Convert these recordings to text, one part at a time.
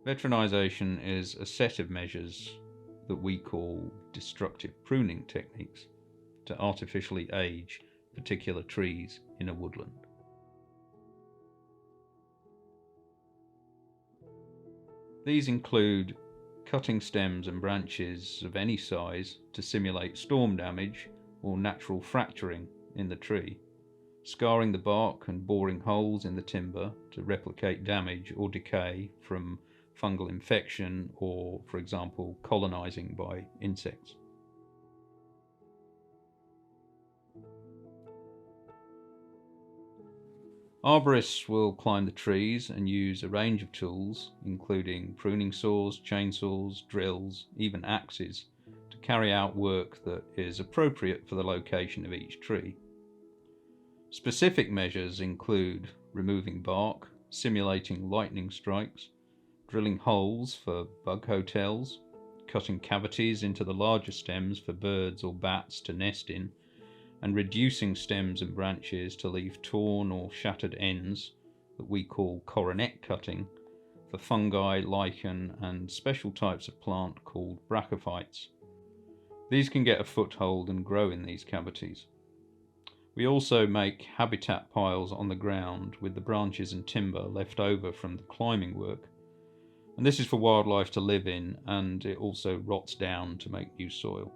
Veterinisation is a set of measures that we call destructive pruning techniques to artificially age particular trees in a woodland. These include cutting stems and branches of any size to simulate storm damage or natural fracturing in the tree, scarring the bark and boring holes in the timber to replicate damage or decay from fungal infection or, for example, colonizing by insects. Arborists will climb the trees and use a range of tools, including pruning saws, chainsaws, drills, even axes, to carry out work that is appropriate for the location of each tree. Specific measures include removing bark, simulating lightning strikes, drilling holes for bug hotels, cutting cavities into the larger stems for birds or bats to nest in, and reducing stems and branches to leave torn or shattered ends that we call coronet cutting for fungi, lichen, and special types of plant called brachyphytes. These can get a foothold and grow in these cavities. We also make habitat piles on the ground with the branches and timber left over from the climbing work, and this is for wildlife to live in, and it also rots down to make new soil.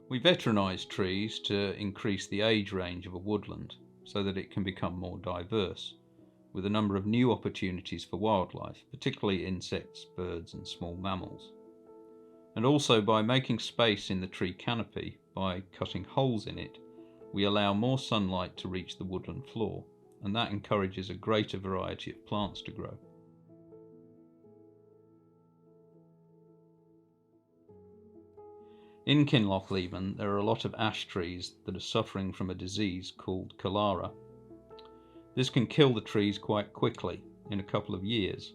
We veterinise trees to increase the age range of a woodland so that it can become more diverse, with a number of new opportunities for wildlife, particularly insects, birds and small mammals. And also by making space in the tree canopy, by cutting holes in it, we allow more sunlight to reach the woodland floor, and that encourages a greater variety of plants to grow. In Kinlochleven, there are a lot of ash trees that are suffering from a disease called cholera. This can kill the trees quite quickly, in a couple of years,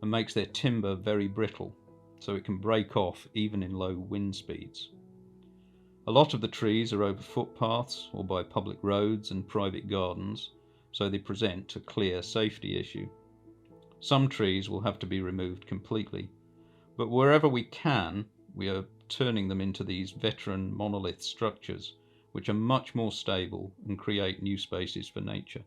and makes their timber very brittle, so it can break off even in low wind speeds. A lot of the trees are over footpaths or by public roads and private gardens, so they present a clear safety issue. Some trees will have to be removed completely, but wherever we can, we are turning them into these veteran monolith structures, which are much more stable and create new spaces for nature.